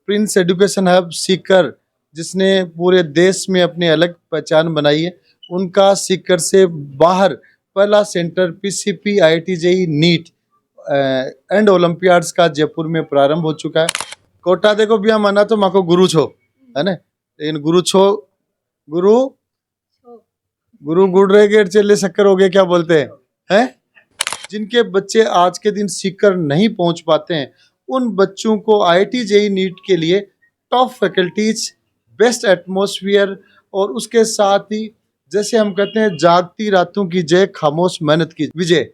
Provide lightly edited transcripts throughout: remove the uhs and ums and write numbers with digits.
Prince education hub Sikar, जिसने पूरे देश में अपनी अलग पहचान बनाई है, उनका सीकर से बाहर पहला centre PCP, IIT, JEE, neat and Olympiads का जयपुर में प्रारंभ हो चुका है। कोटा देखो भैया, माना तो माँ को गुरु छो है ना, लेकिन गुरु गुड़ रह गए, चले शक्कर हो गए, क्या बोलते हैं? जिनके बच्चे आज के दिन सीकर नहीं पहुंच पाते हैं, उन बच्चों को आईआईटी, जेईई, नीट के लिए टॉप फैकल्टीज, बेस्ट एटमॉस्फेयर और उसके साथ ही जैसे हम कहते हैं जागती रातों की जय, खामोश मेहनत की विजय।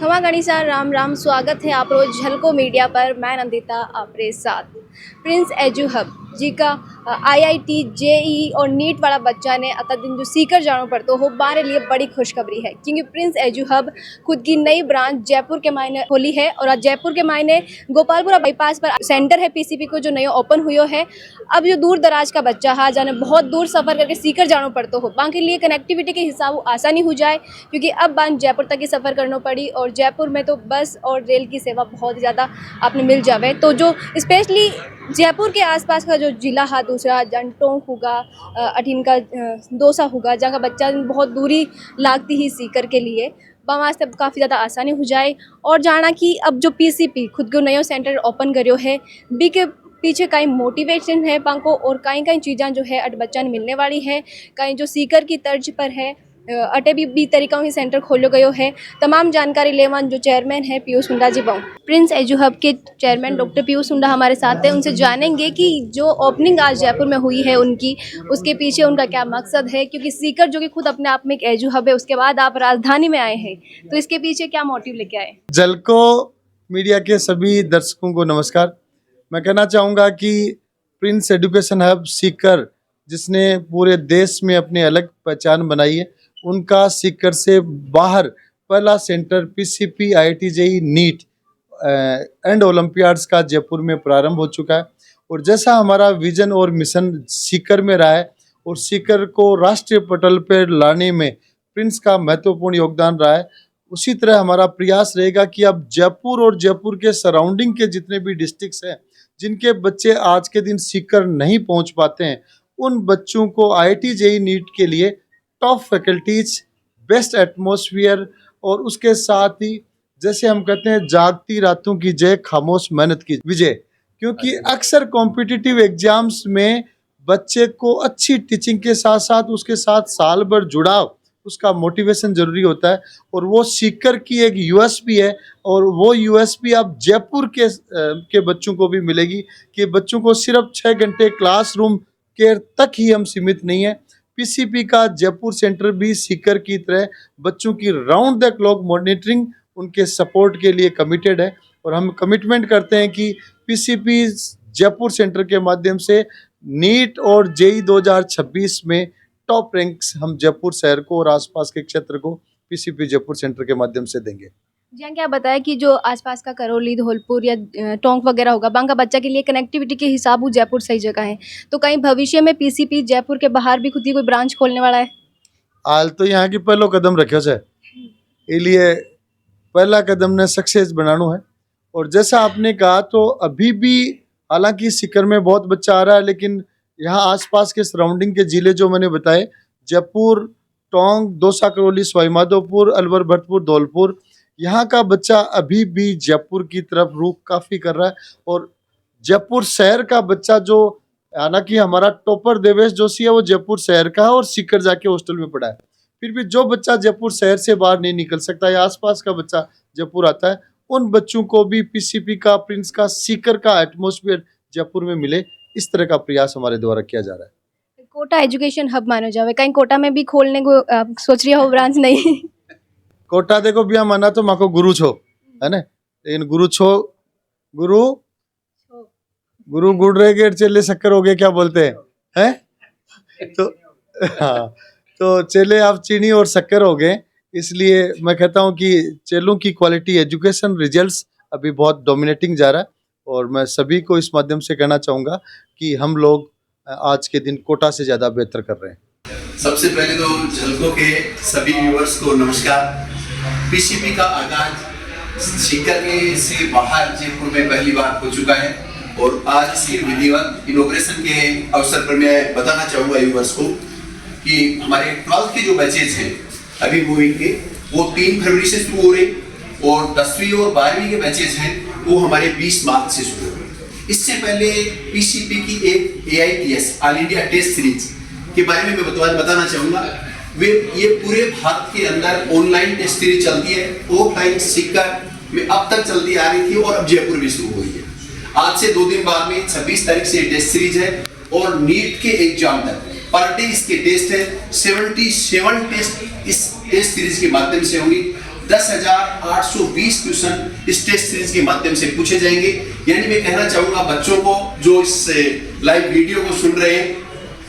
खमा गणिसा, राम राम। स्वागत है आप रोज झलको मीडिया पर। मैं नंदिता आपके साथ। प्रिंस एजू हब जी का आईआईटी, जेईई और नीट वाला बच्चा ने अतः दिन जो सीकर जानो पड़तो हो, हमारे लिए बड़ी खुशखबरी है, क्योंकि प्रिंस एजू हब खुद की नई ब्रांच जयपुर के मायने खोली है। और आज जयपुर के मायने गोपालपुरा बाईपास पर सेंटर है पीसीपी को, जो नया ओपन हुई है। अब जो दूर दराज का बच्चा है, जाने बहुत दूर सफ़र करके सीकर जानो पड़तो हो, बाकी लिए कनेक्टिविटी के हिसाब आसानी हो जाए, क्योंकि अब बान जयपुर तक ही सफ़र करना पड़ी। और जयपुर में तो बस और रेल की सेवा बहुत ज़्यादा आपने मिल जावे। तो जो स्पेशली जयपुर के आसपास का जो जिला है, दूसरा टोंक होगा, अठीन का दौसा होगा, जहाँ का बच्चा बहुत दूरी लागती ही सीकर के लिए, वहाँ से काफ़ी ज़्यादा आसानी हो जाए। और जाना कि अब जो पीसीपी खुद को नया सेंटर ओपन करियो है, बी के पीछे कई मोटिवेशन है पांको, और कई चीज़ें जो है अट बच्चा ने मिलने वाली है, कई जो सीकर की तर्ज पर है अटे भी तरीक़ों ही सेंटर खोलो गयो है। तमाम जानकारी लेवन जो चेयरमैन है पीयूष हुंडा जी बाऊ, प्रिंस एजू हब के चेयरमैन डॉक्टर पीयूष हुंडा हमारे साथ हैं। उनसे जानेंगे कि जो ओपनिंग आज जयपुर में हुई है उनकी, उसके पीछे उनका क्या मकसद है, क्योंकि सीकर जो कि खुद अपने आप में एक एजू हब है, उसके बाद आप राजधानी में आए हैं, तो इसके पीछे क्या मोटिव लेके आए? झलको मीडिया के सभी दर्शकों को नमस्कार। मैं कहना चाहूँगा कि प्रिंस एजुकेशन हब सीकर, जिसने पूरे देश में अपनी अलग पहचान बनाई है, उनका सीकर से बाहर पहला centre PCP, IIT, JEE, neat and Olympiads का जयपुर में प्रारंभ हो चुका है। और जैसा हमारा विजन और मिशन सीकर में रहा है, और सीकर को राष्ट्रीय पटल पर लाने में प्रिंस का महत्वपूर्ण योगदान रहा है, उसी तरह हमारा प्रयास रहेगा कि अब जयपुर और जयपुर के सराउंडिंग के जितने भी डिस्ट्रिक्ट्स हैं, जिनके बच्चे आज के दिन सीकर नहीं पहुंच पाते हैं, उन बच्चों को आईआईटी, जेईई, नीट के लिए टॉप फैकल्टीज, बेस्ट एटमॉस्फेयर और उसके साथ ही जैसे हम कहते हैं जागती रातों की जय, खामोश मेहनत की विजय। क्योंकि अक्सर कॉम्पिटिटिव एग्जाम्स में बच्चे को अच्छी टीचिंग के साथ साथ उसके साथ साल भर जुड़ाव, उसका मोटिवेशन जरूरी होता है, और वो सीकर की एक यूएसपी है। और वो यूएसपी अब जयपुर के बच्चों को भी मिलेगी कि बच्चों को सिर्फ 6 घंटे क्लासरूम के तक ही हम सीमित नहीं है। पीसीपी का जयपुर सेंटर भी सीकर की तरह बच्चों की राउंड द क्लॉक मॉनिटरिंग, उनके सपोर्ट के लिए कमिटेड है। और हम कमिटमेंट करते हैं कि पीसीपी जयपुर सेंटर के माध्यम से नीट और जेईई 2026 में टॉप रैंक्स हम जयपुर शहर को और आसपास के क्षेत्र को पीसीपी जयपुर सेंटर के माध्यम से देंगे। जी, क्या बताया कि जो आसपास का करौली, धौलपुर या टोंक वगैरह होगा, बांका बच्चा के लिए कनेक्टिविटी के हिसाब से जयपुर सही जगह है, तो कहीं भविष्य में पीसीपी जयपुर के बाहर भी खुद ही कोई ब्रांच खोलने वाला है? हाल तो यहाँ की पहलो कदम रखो से, इसलिए पहला कदम ने सक्सेस बनाना है। और जैसा आपने कहा, तो अभी भी हालांकि सीकर में बहुत बच्चा आ रहा है, लेकिन यहाँ आसपास के सराउंडिंग के जिले जो मैंने बताए, जयपुर, टोंक, दौसा, करौली, सवाई माधोपुर, अलवर, भरतपुर, धौलपुर, यहाँ का बच्चा अभी भी जयपुर की तरफ रुख काफ़ी कर रहा है। और जयपुर शहर का बच्चा जो, हालांकि हमारा टॉपर देवेश जोशी है, वो जयपुर शहर का है और सीकर जाके हॉस्टल में पढ़ा है, फिर भी जो बच्चा जयपुर शहर से बाहर नहीं निकल सकता या आसपास का बच्चा जयपुर आता है, उन बच्चों को भी पीसीपी का, प्रिंस का, सीकर का एटमॉस्फेयर जयपुर में मिले, इस तरह का प्रयास हमारे द्वारा किया जा रहा है। कोटा एजुकेशन हब मानो जावे, कहीं कोटा में भी खोलने को सोच रही हो ब्रांच? नहीं, कोटा देखो भैया, माना तो माँ को गुरु छो है ना, लेकिन गुरु गुड़ रह गए, चेले शक्कर हो गए, क्या बोलते हैं? तो हाँ, तो चेले आप चीनी और शक्कर हो गए। इसलिए मैं कहता हूँ कि चेलों की क्वालिटी एजुकेशन रिजल्ट्स अभी बहुत डोमिनेटिंग जा रहा है, और मैं सभी को इस माध्यम से कहना चाहूँगा कि हम लोग आज के दिन कोटा से ज़्यादा बेहतर कर रहे हैं। सबसे पहले तो झलको के सभी व्यूअर्स को नमस्कार। पीसीपी का आगाज सीकर के से बाहर जयपुर में पहली बार हो चुका है और आज इसके विधिवत इनॉग्रेशन के अवसर पर मैं बताना चाहूँगा यूवर्स को कि हमारे 12th के जो बैचेज हैं अभी मूविंग के वो 3 फरवरी से शुरू हो रहे और 10वीं और 12वीं के बैचेज हैं वो हमारे 20 मार्च से शुरू हो रहे। इससे पहले पीसीपी की एक AITS all India test series के बारे में मैं बताना चाहूँगा। वे ये पूरे भारत के अंदर ऑनलाइन टेस्ट सीरीज चलती है, ऑफलाइन सीकर में अब तक चलती आ रही थी और अब जयपुर भी शुरू हुई है। आज से 2 दिन बाद में 26 तारीख से टेस्ट सीरीज है और नीट के एग्जाम तक पर डे इसके टेस्ट है। 77 टेस्ट इस टेस्ट सीरीज के माध्यम से होंगी। 10,820 क्वेश्चन इस टेस्ट सीरीज के माध्यम से पूछे जाएंगे। यानी मैं कहना चाहूंगा बच्चों को जो इस लाइव वीडियो को सुन रहे हैं,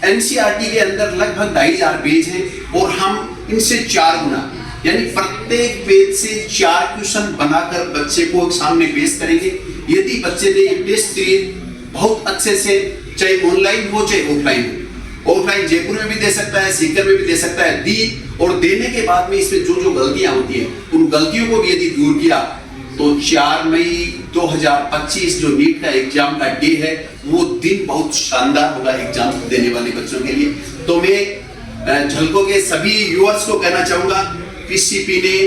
NCERT के अंदर लगभग 2,500 पेज हैं और हम इनसे 4 गुना यानी प्रत्येक पेज से 4 क्वेश्चन बनाकर बच्चे को सामने पेश करेंगे। यदि बच्चे ने ये टेस्ट सीरीज बहुत अच्छे से, चाहे ऑनलाइन हो चाहे ऑफलाइन हो, ऑफलाइन जयपुर में भी दे सकता है, सीकर में भी दे सकता है, दी और देने के बाद में इसमें जो जो गलतियां होती हैं उन गलतियों को भी यदि दूर किया तो 4 मई 2025 जो नीट का एग्जाम का डे है वो दिन बहुत शानदार होगा एग्जाम देने वाले बच्चों के लिए। तो मैं झलको के सभी व्यूअर्स को कहना चाहूंगा, पीसीपी ने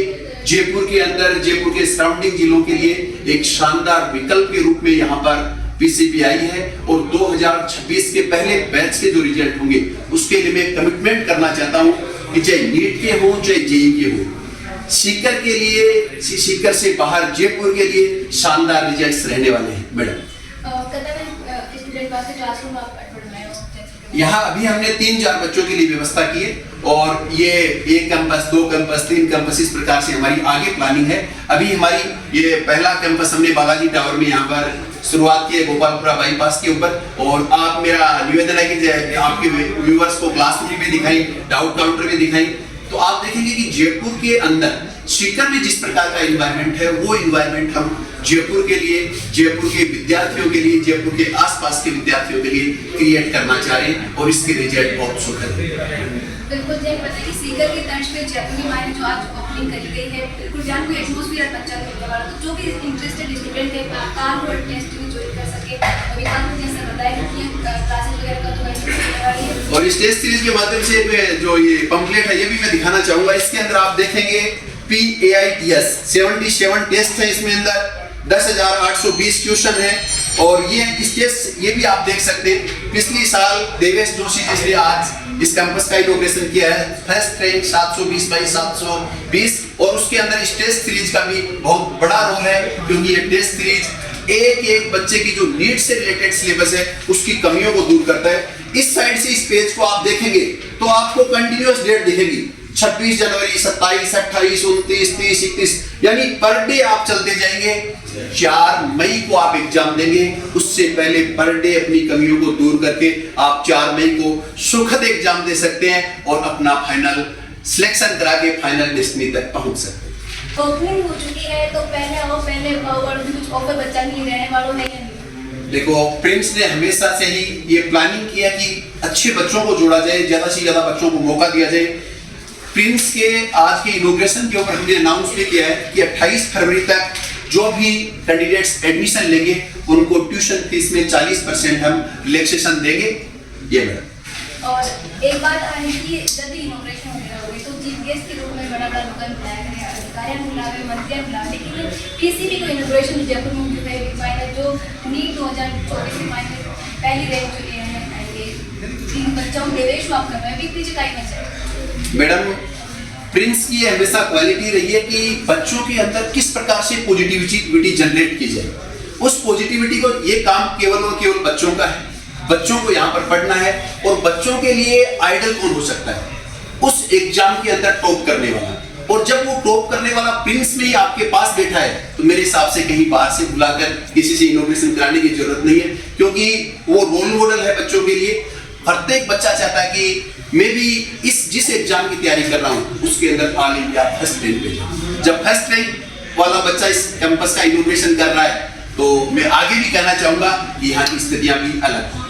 जयपुर के अंदर, जयपुर के सराउंडिंग जिलों के लिए एक शानदार विकल्प के रूप में यहाँ पर पीसीपी आई है और 2026 के पहले बैच के जो रिजल्ट होंगे उसके लिए मैं कमिटमेंट करना चाहता हूँ कि चाहे नीट के हो चाहे जेई के हो, सीकर के लिए, सीकर से बाहर जयपुर के लिए शानदार रिजल्ट्स रहने वाले हैं। मैडम यहाँ अभी हमने 3-4 बच्चों के लिए व्यवस्था की है और ये 1 कैंपस, 2 कैंपस, 3 कैंपस इस प्रकार से हमारी आगे प्लानिंग है। अभी हमारी ये पहला कैंपस हमने बालाजी टावर में यहाँ पर शुरुआत की है, गोपालपुरा बाईपास के ऊपर। और आप, मेरा निवेदन है कि आपके व्यूअर्स को क्लासरूम भी दिखाई, डाउट काउंटर भी दिखाई, तो आप देखेंगे कि जयपुर के अंदर सीकर में जिस प्रकार का एनवायरनमेंट है वो एनवायरनमेंट हम जयपुर के लिए, जयपुर के विद्यार्थियों के लिए, जयपुर के आसपास के विद्यार्थियों के लिए क्रिएट करना चाह रहे हैं और इसके रिजल्ट बहुत सुखद है। बिल्कुल जय पता है कि सीकर की तर्ज पे जयपुर की मायने जो आज ओपनिंग करी गई है, बिल्कुल जान कोई एटमॉस्फेयर बच्चा खेलने वाला, तो जो भी इंटरेस्टेड स्टूडेंट है काल और टेस्ट में ज्वाइन कर सके। अभी काल जैसे बताया कि क्लासेस वगैरह का तो होने वाली है और इस टेस्ट सीरीज के माध्यम से जो ये पंपलेट है ये भी मैं दिखाना चाहूंगा। इसके अंदर आप देखेंगे PAITS 77 टेस्ट है, इसमें अंदर 10,820 क्वेश्चन है और ये इस टेस्ट ये भी आप देख सकते हैं। पिछले साल देवेश जोशी जिसने आज इस कैंपस का इनॉग्रेशन किया है, फर्स्ट रैंक 720/720 और उसके अंदर इस टेस्ट सीरीज का भी बहुत बड़ा रोल है क्योंकि ये टेस्ट सीरीज एक बच्चे की जो नीट से रिलेटेड सिलेबस है उसकी कमियों को दूर करता है। इस साइड से इस पेज को आप देखेंगे तो आपको कंटिन्यूअस डेट दिखेगी, 26 जनवरी, 27, 28, 29, 30, 31, यानी पर डे आप चलते जाएंगे। 4 मई को आप एग्जाम देंगे, उससे पहले पर डे अपनी कमियों को दूर करके आप 4 मई को सुखद एग्जाम दे सकते हैं और अपना फाइनल सिलेक्शन करा के फाइनल डेस्टिनी तक पहुंच सकते हैं। ओपनिंग हो चुकी है तो पहले और भी कुछ ऑफर बच्चा नहीं रहने वालों ने। देखो, प्रिंस ने हमेशा से ही ये प्लानिंग किया कि अच्छे बच्चों को जोड़ा जाए, ज्यादा से ज्यादा बच्चों को मौका दिया जाए। प्रिंस के आज के इनॉग्रेशन के ऊपर हमने अनाउंस भी किया है कि 28 फरवरी तक जो भी कैंडिडेट्स एडमिशन लेंगे उनको ट्यूशन फीस में 40% हम रिलैक्सेशन देंगे। ये मैडम और एक बात है कि जब भी इनॉग्रेशन वगैरह होगी तो चीफ गेस्ट के रूप में बड़ा लोग बुलाया गया, अधिकारियां बुलावे, मंत्रियां बुलावे, लेकिन किसी भी कोई इनॉग्रेशन जयपुर में जो है जो नीट 2024 के मायने पहली रैंक जो इन बच्चों को निवेश आप कर रहे हैं, पीछे का ही बच्चा। मैडम, प्रिंस की हमेशा क्वालिटी रही है कि बच्चों के अंदर किस प्रकार से पॉजिटिविटी जनरेट की जाए। उस पॉजिटिविटी को, ये काम केवल और केवल बच्चों का है, बच्चों को यहाँ पर पढ़ना है और बच्चों के लिए आइडल कौन हो सकता है, उस एग्जाम के अंदर टॉप करने वाला। और जब वो टॉप करने वाला प्रिंस में ही आपके पास बैठा है तो मेरे हिसाब से कहीं बाहर से बुलाकर किसी से इनॉग्रेशन कराने की जरूरत नहीं है, क्योंकि वो रोल मॉडल है बच्चों के लिए। प्रत्येक बच्चा चाहता है कि मैं भी जिस एग्जाम की तैयारी कर रहा हूँ उसके अंदर ऑल इंडिया फर्स्ट रैंक पे जाऊँ। जब फर्स्ट रैंक वाला बच्चा इस कैंपस का इनॉग्रेशन कर रहा है तो मैं आगे भी कहना चाहूंगा कि यहाँ की स्थितियाँ भी अलग हैं।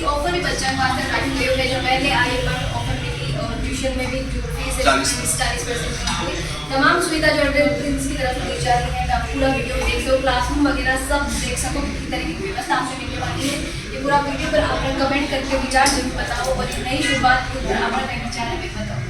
ऑफर भी बच्चा जो पहले आए ऑफर में ट्यूशन में भी 40% तमाम सुविधा जो है प्रिंस की तरफ से दी जा रही है। आप पूरा वीडियो देख सको, क्लासरूम वगैरह सब देख सको किस तरीके की व्यवस्था आपसे मिलने वाली है। ये पूरा वीडियो पर आप कमेंट करके विचार जरूर बताओ और नई शुरुआत पर आपका क्या विचार है बताओ।